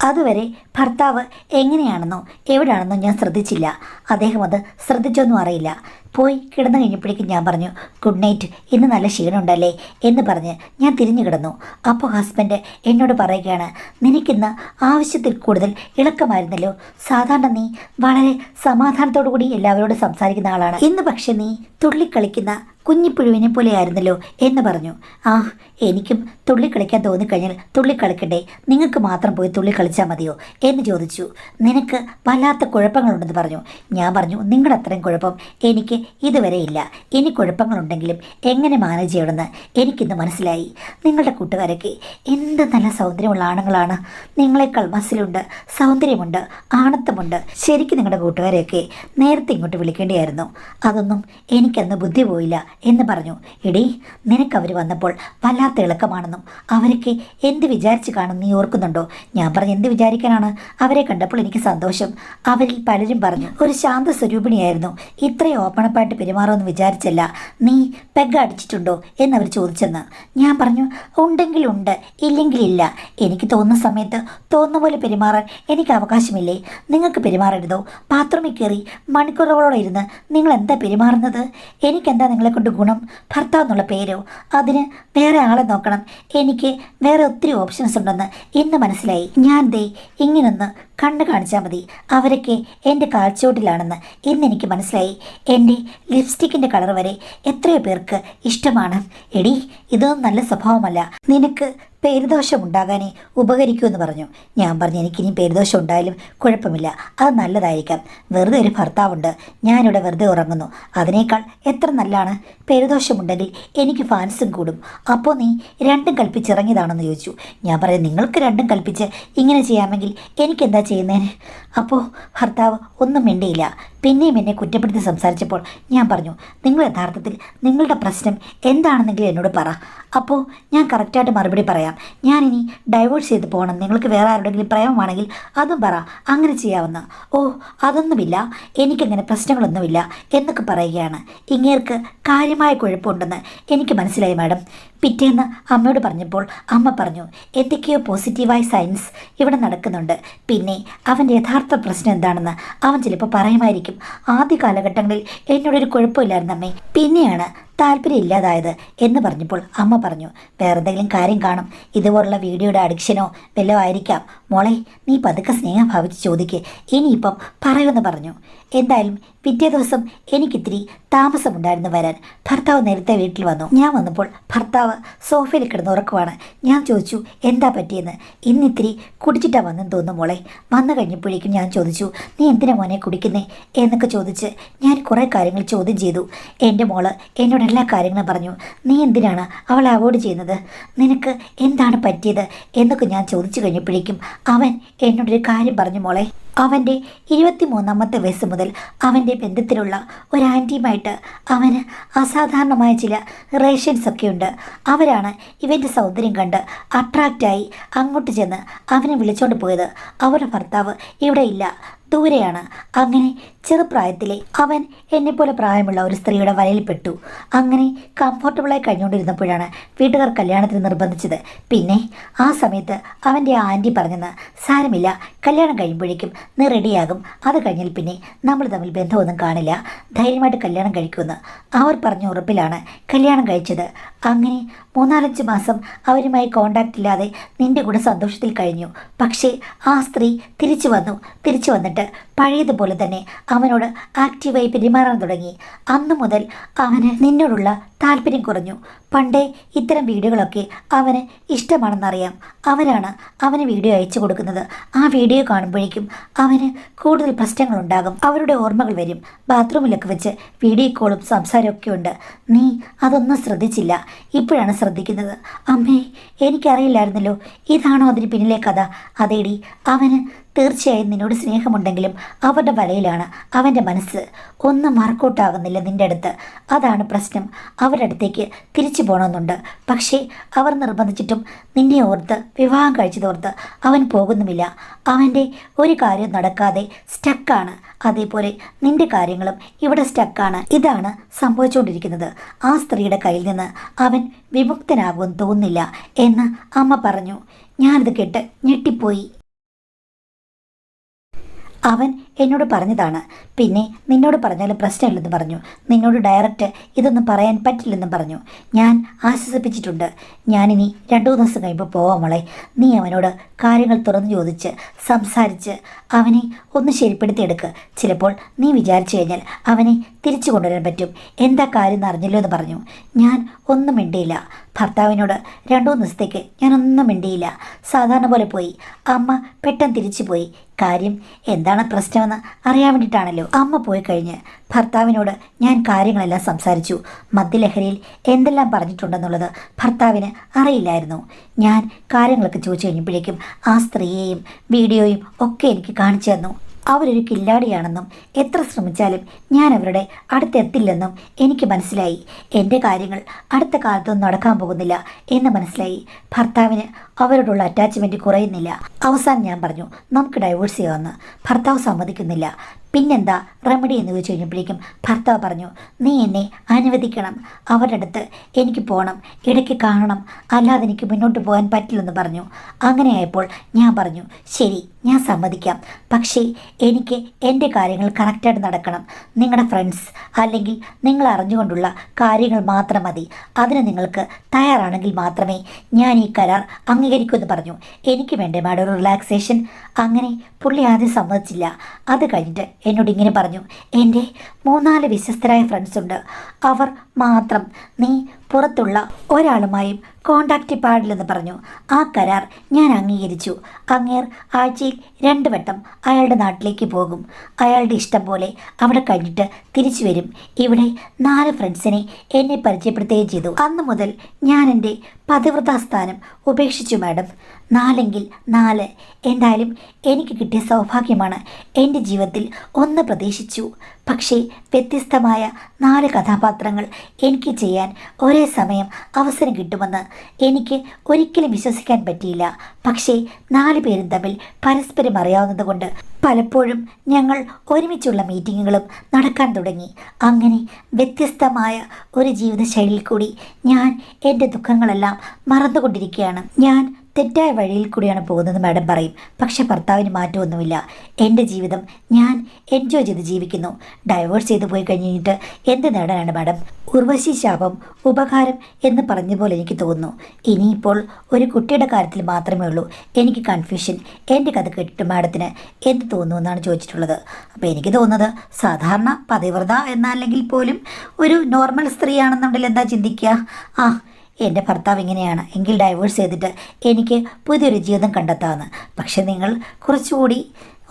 അതുവരെ ഭർത്താവ് എങ്ങനെയാണെന്നോ എവിടെയാണെന്നോ ഞാൻ ശ്രദ്ധിച്ചില്ല. അദ്ദേഹം അത് ശ്രദ്ധിച്ചൊന്നും അറിയില്ല. പോയി കിടന്നു കഴിഞ്ഞപ്പോഴേക്കും ഞാൻ പറഞ്ഞു, ഗുഡ് നൈറ്റ്, ഇന്ന് നല്ല ക്ഷീണമുണ്ടല്ലേ എന്ന് പറഞ്ഞ് ഞാൻ തിരിഞ്ഞു കിടന്നു. അപ്പോൾ ഹസ്ബൻഡ് എന്നോട് പറയുകയാണ്, നിനക്കിന്ന് ആവശ്യത്തിൽ കൂടുതൽ ഇളക്കമായിരുന്നല്ലോ. സാധാരണ നീ വളരെ സമാധാനത്തോടു കൂടി എല്ലാവരോടും സംസാരിക്കുന്ന ആളാണ്. ഇന്ന് പക്ഷെ നീ തുള്ളിക്കളിക്കുന്ന കുഞ്ഞിപ്പുഴുവിനെ പോലെ ആയിരുന്നല്ലോ എന്ന് പറഞ്ഞു. ആ, എനിക്കും തുള്ളിക്കളിക്കാൻ തോന്നിക്കഴിഞ്ഞാൽ തുള്ളിക്കളിക്കണ്ടേ, നിങ്ങൾക്ക് മാത്രം പോയി തുള്ളിക്കളിച്ചാൽ മതിയോ എന്ന് ചോദിച്ചു. നിനക്ക് വല്ലാത്ത കുഴപ്പങ്ങളുണ്ടെന്ന് പറഞ്ഞു. ഞാൻ പറഞ്ഞു, നിങ്ങളുടെ അത്രയും കുഴപ്പം എനിക്ക് ഇതുവരെ ഇല്ല. ഇനി കുഴപ്പങ്ങളുണ്ടെങ്കിലും എങ്ങനെ മാനേജ് ചെയ്യണമെന്ന് എനിക്കിന്ന് മനസ്സിലായി. നിങ്ങളുടെ കൂട്ടുകാരൊക്കെ എന്ത് നല്ല സൗന്ദര്യമുള്ള ആണുങ്ങളാണ്. നിങ്ങളെക്കാൾ മസിലുണ്ട്, സൗന്ദര്യമുണ്ട്, ആണത്തമുണ്ട്. ശരിക്കും നിങ്ങളുടെ കൂട്ടുകാരെയൊക്കെ നേരത്തെ ഇങ്ങോട്ട് വിളിക്കേണ്ടിയായിരുന്നു. അതൊന്നും എനിക്കന്ന് ബുദ്ധി പോയില്ല എന്ന് പറഞ്ഞു. എടീ, നിനക്കവർ വന്നപ്പോൾ വല്ലാത്ത ഇളക്കമാണെന്നും അവരൊക്കെ എന്ത് വിചാരിച്ച് കാണും നീ ഓർക്കുന്നുണ്ടോ? ഞാൻ പറഞ്ഞു, എന്ത് വിചാരിക്കാനാണ്? അവരെ കണ്ടപ്പോൾ എനിക്ക് സന്തോഷം. അവരിൽ പലരും പറഞ്ഞു ഒരു ശാന്ത സ്വരൂപിണിയായിരുന്നു. ഇത്രയും ഓപ്പണപ്പായിട്ട് പെരുമാറുമെന്ന് വിചാരിച്ചല്ല. നീ പെഗ് അടിച്ചിട്ടുണ്ടോ എന്നവർ ചോദിച്ചെന്ന്. ഞാൻ പറഞ്ഞു, ഉണ്ടെങ്കിലുണ്ട്, ഇല്ലെങ്കിലില്ല. എനിക്ക് തോന്നുന്ന സമയത്ത് തോന്നുന്ന പോലെ പെരുമാറാൻ എനിക്ക് അവകാശമില്ലേ? നിങ്ങൾക്ക് പെരുമാറരുതോ? ബാത്റൂമിൽ കയറി മണിക്കൂറുകളോടെ ഇരുന്ന് നിങ്ങൾ എന്താ പെരുമാറുന്നത്? എനിക്കെന്താ നിങ്ങളെ കൊണ്ട് ഗുണം? ഭർത്താവ് എന്നുള്ള പേരോ? അതിന് വേറെ ആളെ നോക്കണം. എനിക്ക് വേറെ ഒത്തിരി ഓപ്ഷൻസ് ഉണ്ടെന്ന് ഇന്ന് മനസ്സിലായി. ഞാൻ ദേ ഇങ്ങനൊന്ന് കണ്ണ് കാണിച്ചാൽ മതി. അവരൊക്കെ എൻ്റെ കാഴ്ചയോട്ടിലാണെന്ന് ഇന്നെനിക്ക് മനസ്സിലായി. എൻ്റെ ലിപ്സ്റ്റിക്കിൻ്റെ കളർ വരെ എത്രയോ പേർക്ക് ഇഷ്ടമാണ്. എടി, ഇതൊന്നും നല്ല സ്വഭാവമല്ല. നിനക്ക് പേരുദോഷം ഉണ്ടാകാനേ ഉപകരിക്കുമെന്ന് പറഞ്ഞു. ഞാൻ പറഞ്ഞു, എനിക്കിനി പേരുദോഷം ഉണ്ടായാലും കുഴപ്പമില്ല, അത് നല്ലതായിരിക്കാം. വെറുതെ ഒരു ഭർത്താവുണ്ട്, ഞാനിവിടെ വെറുതെ ഉറങ്ങുന്നു. അതിനേക്കാൾ എത്ര നല്ലതാണ്. പേരുദോഷമുണ്ടെങ്കിൽ എനിക്ക് ഫാൻസും കൂടും. അപ്പോൾ നീ രണ്ടും കൽപ്പിച്ചിറങ്ങിയതാണെന്ന് ചോദിച്ചു. ഞാൻ പറയും, നിങ്ങൾക്ക് രണ്ടും കൽപ്പിച്ച് ഇങ്ങനെ ചെയ്യാമെങ്കിൽ എനിക്കെന്താ ചെയ്യുന്നതിന്? അപ്പോൾ ഭർത്താവ് ഒന്നും മിണ്ടിയില്ല. പിന്നെയും എന്നെ കുറ്റപ്പെടുത്തി സംസാരിച്ചപ്പോൾ ഞാൻ പറഞ്ഞു, നിങ്ങൾ യഥാർത്ഥത്തിൽ നിങ്ങളുടെ പ്രശ്നം എന്താണെന്നെങ്കിലും എന്നോട് പറ. അപ്പോൾ ഞാൻ കറക്റ്റായിട്ട് മറുപടി പറയാം. ഞാനിനി ഡൈവോഴ്സ് ചെയ്ത് പോകണം, നിങ്ങൾക്ക് വേറെ ആരുടെങ്കിലും പ്രേമമാണെങ്കിൽ അതും പറ, അങ്ങനെ ചെയ്യാവുന്ന. ഓ, അതൊന്നുമില്ല, എനിക്കങ്ങനെ പ്രശ്നങ്ങളൊന്നുമില്ല എന്നൊക്കെ പറയുകയാണ്. ഇങ്ങേർക്ക് കാര്യമായ കുഴപ്പമുണ്ടെന്ന് എനിക്ക് മനസ്സിലായി മാഡം. പിറ്റേന്ന് അമ്മയോട് പറഞ്ഞപ്പോൾ അമ്മ പറഞ്ഞു, എന്തൊക്കെയോ പോസിറ്റീവായ സയൻസ് ഇവിടെ നടക്കുന്നുണ്ട്. പിന്നെ അവൻ്റെ യഥാർത്ഥ പ്രശ്നം എന്താണെന്ന് അവൻ ചിലപ്പോൾ പറയുമായിരിക്കും. ആദ്യ കാലഘട്ടങ്ങളിൽ എന്നോടൊരു കുഴപ്പമില്ലായിരുന്നു അമ്മേ, പിന്നെയാണ് താല്പര്യം ഇല്ലാതായത് എന്ന് പറഞ്ഞപ്പോൾ അമ്മ പറഞ്ഞു, വേറെ എന്തെങ്കിലും കാര്യം കാണും, ഇതുപോലുള്ള വീഡിയോയുടെ അഡിക്ഷനോ വല്ലതും ആയിരിക്കാം. മോളെ, നീ പതുക്കെ സ്നേഹം ഭാവിച്ച് ചോദിക്ക്, ഇനിയിപ്പം പറയുമെന്ന് പറഞ്ഞു. എന്തായാലും പിറ്റേ ദിവസം എനിക്കിത്തിരി താമസമുണ്ടായിരുന്നു വരാൻ. ഭർത്താവ് നേരത്തെ വീട്ടിൽ വന്നു. ഞാൻ വന്നപ്പോൾ ഭർത്താവ് സോഫയിൽ കിടന്ന് ഉറക്കുവാണ്. ഞാൻ ചോദിച്ചു, എന്താ പറ്റിയെന്ന്. ഇന്നിത്തിരി കുടിച്ചിട്ടാ വന്നെന്ന് തോന്നുന്നു മോളെ. വന്നു കഴിഞ്ഞപ്പോഴേക്കും ഞാൻ ചോദിച്ചു, നീ എന്തിനാ മോനെ കുടിക്കുന്നേ എന്നൊക്കെ ചോദിച്ച് ഞാൻ കുറേ കാര്യങ്ങൾ ചോദ്യം ചെയ്തു. എൻ്റെ മോള് എന്നോട് എല്ലാ കാര്യങ്ങളും പറഞ്ഞു. നീ എന്തിനാണ് അവളെ അവോയ്ഡ് ചെയ്യുന്നത്? നിനക്ക് എന്താണ് പറ്റിയത് എന്നൊക്കെ ഞാൻ ചോദിച്ചു കഴിഞ്ഞപ്പോഴേക്കും അവൻ എന്നോടൊരു കാര്യം പറഞ്ഞു. മോളെ, അവൻ്റെ 23ാമത്തെ വയസ്സ് മുതൽ അവൻ്റെ ബന്ധത്തിലുള്ള ഒരു ആൻറ്റിയുമായിട്ട് അവന് അസാധാരണമായ ചില റിലേഷൻസ് ഒക്കെ ഉണ്ട്. അവരാണ് ഇവൻ്റെ സൗന്ദര്യം കണ്ട് അട്രാക്റ്റായി അങ്ങോട്ട് ചെന്ന് അവനെ വിളിച്ചോണ്ട് പോയത്. അവരുടെ ഭർത്താവ് ഇവിടെ ഇല്ല, ദൂരെയാണ്. അങ്ങനെ ചെറുപ്രായത്തിലെ അവൻ എന്നെപ്പോലെ പ്രായമുള്ള ഒരു സ്ത്രീയുടെ വലയിൽപ്പെട്ടു. അങ്ങനെ കംഫർട്ടബിളായി കഴിഞ്ഞുകൊണ്ടിരുന്നപ്പോഴാണ് വീട്ടുകാർ കല്യാണത്തിന് നിർബന്ധിച്ചത്. പിന്നെ ആ സമയത്ത് അവൻ്റെ ആൻറ്റി പറഞ്ഞെന്ന്, സാരമില്ല, കല്യാണം കഴിയുമ്പോഴേക്കും നീ റെഡിയാകും, അത് കഴിഞ്ഞാൽ പിന്നെ നമ്മൾ തമ്മിൽ ബന്ധമൊന്നും കാണില്ല, ധൈര്യമായിട്ട് കല്യാണം കഴിക്കുമെന്ന് അവർ പറഞ്ഞ ഉറപ്പിലാണ് കല്യാണം കഴിച്ചത്. അങ്ങനെ 3-4 മാസം അവരുമായി കോണ്ടാക്റ്റ് ഇല്ലാതെ നിന്റെ കൂടെ സന്തോഷത്തിൽ കഴിഞ്ഞു. പക്ഷേ ആ സ്ത്രീ തിരിച്ചു വന്നിട്ട് പഴയതുപോലെ തന്നെ അവനോട് ആക്റ്റീവായി പെരുമാറാൻ തുടങ്ങി. അന്നു മുതൽ അവന് നിന്നോടുള്ള താല്പര്യം കുറഞ്ഞു. പണ്ടേ ഇത്തരം വീഡിയോകളൊക്കെ അവന് ഇഷ്ടമാണെന്നറിയാം. അവരാണ് അവന് വീഡിയോ അയച്ചു കൊടുക്കുന്നത്. ആ വീഡിയോ കാണുമ്പോഴേക്കും അവന് കൂടുതൽ പ്രശ്നങ്ങളുണ്ടാകും. അവരുടെ ഓർമ്മകൾ വരും. ബാത്റൂമിലൊക്കെ വെച്ച് വീഡിയോ കോളും സംസാരമൊക്കെ ഉണ്ട്. നീ അതൊന്നും ശ്രദ്ധിച്ചില്ല, ഇപ്പോഴാണ് ശ്രദ്ധിക്കുന്നത്. അമ്മേ, എനിക്കറിയില്ലായിരുന്നല്ലോ ഇതാണോ അതിന് പിന്നിലെ കഥ. അതേടി, അവന് തീർച്ചയായും നിന്നോട് സ്നേഹമുണ്ടെങ്കിലും അവരുടെ വലയിലാണ് അവൻ്റെ മനസ്സ്. ഒന്നും വർക്കൗട്ടാകുന്നില്ല നിൻ്റെ അടുത്ത്. അതാണ് പ്രശ്നം. അവരുടെ അടുത്തേക്ക് തിരിച്ചു പോകണമെന്നുണ്ട്. പക്ഷേ അവർ നിർബന്ധിച്ചിട്ടും നിന്നെ ഓർത്ത്, വിവാഹം കഴിച്ചതോർത്ത് അവൻ പോകുന്നുമില്ല. അവൻ്റെ ഒരു കാര്യം നടക്കാതെ സ്റ്റക്കാണ്. അതേപോലെ നിന്റെ കാര്യങ്ങളും ഇവിടെ സ്റ്റക്കാണ്. ഇതാണ് സംഭവിച്ചുകൊണ്ടിരിക്കുന്നത്. ആ സ്ത്രീയുടെ കയ്യിൽ നിന്ന് അവൻ വിമുക്തനാകുമെന്ന് തോന്നുന്നില്ല എന്ന് അമ്മ പറഞ്ഞു. ഞാനിത് കേട്ട് ഞെട്ടിപ്പോയി. അവൻ എന്നോട് പറഞ്ഞതാണ്. പിന്നെ നിന്നോട് പറഞ്ഞാലും പ്രശ്നമില്ലെന്ന് പറഞ്ഞു. നിന്നോട് ഡയറക്റ്റ് ഇതൊന്നും പറയാൻ പറ്റില്ലെന്നും പറഞ്ഞു. ഞാൻ ആശ്വസിപ്പിച്ചിട്ടുണ്ട്. ഞാനിനി 2-3 ദിവസം കഴിയുമ്പോൾ പോവാം മോളെ. നീ അവനോട് കാര്യങ്ങൾ തുറന്നു ചോദിച്ച് സംസാരിച്ച് അവനെ ഒന്ന് ശരിപ്പെടുത്തിയെടുക്ക്. ചിലപ്പോൾ നീ വിചാരിച്ചു കഴിഞ്ഞാൽ അവനെ തിരിച്ചു കൊണ്ടുവരാൻ പറ്റും. എന്താ കാര്യം എന്ന് അറിഞ്ഞല്ലോ എന്ന് പറഞ്ഞു. ഞാൻ ഒന്നും മിണ്ടിയില്ല. ഭർത്താവിനോട് 2-3 ദിവസത്തേക്ക് ഞാനൊന്നും മിണ്ടിയില്ല. സാധാരണ പോലെ പോയി. അമ്മ പെട്ടെന്ന് തിരിച്ചു പോയി. കാര്യം എന്താണ് പ്രശ്നമെന്ന് അറിയാൻ വേണ്ടിയിട്ടാണല്ലോ. അമ്മ പോയി കഴിഞ്ഞ് ഭർത്താവിനോട് ഞാൻ കാര്യങ്ങളെല്ലാം സംസാരിച്ചു. മദ്യലഹരിയിൽ എന്തെല്ലാം പറഞ്ഞിട്ടുണ്ടെന്നുള്ളത് ഭർത്താവിന് അറിയില്ലായിരുന്നു. ഞാൻ കാര്യങ്ങളൊക്കെ ചോദിച്ചു കഴിഞ്ഞപ്പോഴേക്കും ആ സ്ത്രീയെയും വീഡിയോയും ഒക്കെ എനിക്ക് കാണിച്ചു തന്നു. അവരൊരു കില്ലാടിയാണെന്നും എത്ര ശ്രമിച്ചാലും ഞാൻ അവരുടെ അടുത്തെത്തില്ലെന്നും എനിക്ക് മനസ്സിലായി. എൻ്റെ കാര്യങ്ങൾ അടുത്ത കാലത്തൊന്നും നടക്കാൻ പോകുന്നില്ല എന്ന് മനസ്സിലായി. ഭർത്താവിന് അവരോടുള്ള അറ്റാച്ച്മെൻറ്റ് കുറയുന്നില്ല. അവസാനം ഞാൻ പറഞ്ഞു, നമുക്ക് ഡൈവോഴ്സ് ചെയ്യാമെന്ന്. ഭർത്താവ് സമ്മതിക്കുന്നില്ല. പിന്നെന്താ റെമഡി എന്ന് ചോദിച്ചു കഴിഞ്ഞപ്പോഴേക്കും ഭർത്താവ് പറഞ്ഞു, നീ എന്നെ അനുവദിക്കണം, അവരുടെ അടുത്ത് എനിക്ക് പോകണം, ഇടയ്ക്ക് കാണണം, അല്ലാതെ എനിക്ക് മുന്നോട്ട് പോകാൻ പറ്റില്ലെന്ന് പറഞ്ഞു. അങ്ങനെയായപ്പോൾ ഞാൻ പറഞ്ഞു, ശരി, ഞാൻ സമ്മതിക്കാം. പക്ഷേ എനിക്ക് എൻ്റെ കാര്യങ്ങൾ കറക്റ്റായിട്ട് നടക്കണം. നിങ്ങളുടെ ഫ്രണ്ട്സ് അല്ലെങ്കിൽ നിങ്ങൾ അറിഞ്ഞുകൊണ്ടുള്ള കാര്യങ്ങൾ മാത്രം മതി. അതിന് നിങ്ങൾക്ക് തയ്യാറാണെങ്കിൽ മാത്രമേ ഞാൻ ഈ കരാർ അംഗീകരിക്കുമെന്ന് പറഞ്ഞു. എനിക്ക് വേണ്ടേ മാഡം ഒരു റിലാക്സേഷൻ. അങ്ങനെ പുള്ളി ആദ്യം സമ്മതിച്ചില്ല. അത് കഴിഞ്ഞിട്ട് എന്നോട് ഇങ്ങനെ പറഞ്ഞു, എൻ്റെ 3-4 വിശ്വസ്തരായ ഫ്രണ്ട്സ് ഉണ്ട്, അവർ മാത്രം, നീ പുറത്തുള്ള ഒരാളുമായും കോണ്ടാക്റ്റ് പാടില്ലെന്ന് പറഞ്ഞു. ആ കരാർ ഞാൻ അംഗീകരിച്ചു. അങ്ങേർ ആഴ്ചയിൽ 2 വട്ടം അയാളുടെ നാട്ടിലേക്ക് പോകും. അയാളുടെ ഇഷ്ടം പോലെ അവിടെ കഴിഞ്ഞിട്ട് തിരിച്ചു വരും. ഇവിടെ 4 ഫ്രണ്ട്സിനെ എന്നെ പരിചയപ്പെടുത്തുകയും ചെയ്തു. അന്ന് മുതൽ ഞാൻ എൻ്റെ പതിവ്രതാ സ്ഥാനം ഉപേക്ഷിച്ചു മാഡം. 4എങ്കിൽ 4. എന്തായാലും എനിക്ക് കിട്ടിയ സൗഭാഗ്യമാണ്. എൻ്റെ ജീവിതത്തിൽ ഒന്ന് പ്രതീക്ഷിച്ചു. പക്ഷേ വ്യത്യസ്തമായ 4 കഥാപാത്രങ്ങൾ എനിക്ക് ചെയ്യാൻ ഒരേ സമയം അവസരം കിട്ടുമെന്ന് എനിക്ക് ഒരിക്കലും വിശ്വസിക്കാൻ പറ്റിയില്ല. പക്ഷേ 4 പേരും തമ്മിൽ പരസ്പരം അറിയാവുന്നതുകൊണ്ട് പലപ്പോഴും ഞങ്ങൾ ഒരുമിച്ചുള്ള മീറ്റിങ്ങുകളും നടക്കാൻ തുടങ്ങി. അങ്ങനെ വ്യത്യസ്തമായ ഒരു ജീവിതശൈലിയിൽ കൂടി ഞാൻ എൻ്റെ ദുഃഖങ്ങളെല്ലാം മറന്നുകൊണ്ടിരിക്കുകയാണ്. ഞാൻ തെറ്റായ വഴിയിൽ കൂടിയാണ് പോകുന്നത് മാഡം പറയും. പക്ഷെ ഭർത്താവിന് മാറ്റമൊന്നുമില്ല. എൻ്റെ ജീവിതം ഞാൻ എൻജോയ് ചെയ്ത് ജീവിക്കുന്നു. ഡൈവേഴ്സ് ചെയ്ത് പോയി കഴിഞ്ഞിട്ട് എന്ത് നേടാനാണ് മാഡം? ഉർവശി ശാപം ഉപകാരം എന്ന് പറഞ്ഞ പോലെ എനിക്ക് തോന്നുന്നു. ഇനിയിപ്പോൾ ഒരു കുട്ടിയുടെ കാര്യത്തിൽ മാത്രമേ ഉള്ളൂ എനിക്ക് കൺഫ്യൂഷൻ. എൻ്റെ കഥ കേട്ടിട്ട് മാഡത്തിന് എന്ത് തോന്നുന്നു എന്നാണ് ചോദിച്ചിട്ടുള്ളത്. അപ്പോൾ എനിക്ക് തോന്നുന്നത് സാധാരണ പതിവ്രത എന്നല്ലെങ്കിൽ പോലും ഒരു നോർമൽ സ്ത്രീയാണെന്നുണ്ടെങ്കിൽ എന്താ ചിന്തിക്കുക, ആ എൻ്റെ ഭർത്താവ് ഇങ്ങനെയാണ് എങ്കിൽ ഡൈവേഴ്സ് ചെയ്തിട്ട് എനിക്ക് പുതിയൊരു ജീവിതം കണ്ടെത്താമെന്ന്. പക്ഷെ നിങ്ങൾ കുറച്ചുകൂടി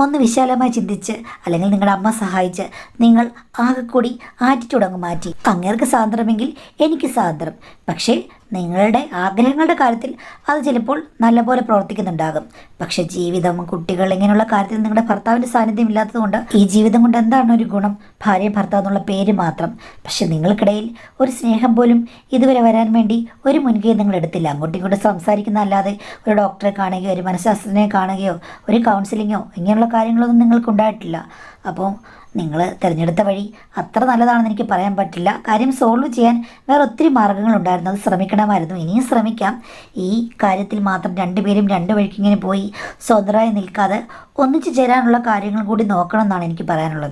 ഒന്ന് വിശാലമായി ചിന്തിച്ച് അല്ലെങ്കിൽ നിങ്ങളുടെ അമ്മ സഹായിച്ച് നിങ്ങൾ ആകെ കൂടി ആറ്റിറ്റ്യൂഡ് അങ്ങ് മാറ്റി. അങ്ങേർക്ക് സ്വാതന്ത്ര്യമെങ്കിൽ എനിക്ക് സ്വാതന്ത്ര്യം. പക്ഷേ നിങ്ങളുടെ ആഗ്രഹങ്ങളുടെ കാര്യത്തിൽ അത് ചിലപ്പോൾ നല്ലപോലെ പ്രവർത്തിക്കുന്നുണ്ടാകും. പക്ഷെ ജീവിതം, കുട്ടികൾ ഇങ്ങനെയുള്ള കാര്യത്തിൽ നിങ്ങളുടെ ഭർത്താവിൻ്റെ സാന്നിധ്യം ഇല്ലാത്തതുകൊണ്ട് ഈ ജീവിതം കൊണ്ട് എന്താണ് ഒരു ഗുണം? ഭാര്യ ഭർത്താവ് എന്നുള്ള പേര് മാത്രം. പക്ഷെ നിങ്ങൾക്കിടയിൽ ഒരു സ്നേഹം പോലും ഇതുവരെ വരാൻ വേണ്ടി ഒരു മുൻകൈ നിങ്ങൾ എടുത്തില്ല. അങ്ങോട്ടും ഇങ്ങോട്ടും സംസാരിക്കുന്ന അല്ലാതെ ഒരു ഡോക്ടറെ കാണുകയോ ഒരു മനഃശാസ്ത്രജ്ഞനെ കാണുകയോ ഒരു കൗൺസിലിങ്ങോ ഇങ്ങനെയുള്ള കാര്യങ്ങളൊന്നും നിങ്ങൾക്കുണ്ടായിട്ടില്ല. അപ്പോൾ നിങ്ങൾ തിരഞ്ഞെടുത്ത വഴി അത്ര നല്ലതാണെന്ന് എനിക്ക് പറയാൻ പറ്റില്ല. കാര്യം സോൾവ് ചെയ്യാൻ വേറെ ഒത്തിരി മാർഗ്ഗങ്ങളുണ്ടായിരുന്നു, അത് ശ്രമിക്കണമായിരുന്നു. ഇനിയും ശ്രമിക്കാം. ഈ കാര്യത്തിൽ മാത്രം രണ്ടുപേരും രണ്ട് വഴിക്ക് ഇങ്ങനെ പോയി സ്വതന്ത്രമായി നിൽക്കാതെ ഒന്നിച്ചു ചേരാനുള്ള കാര്യങ്ങൾ കൂടി നോക്കണം എന്നാണ് എനിക്ക് പറയാനുള്ളത്.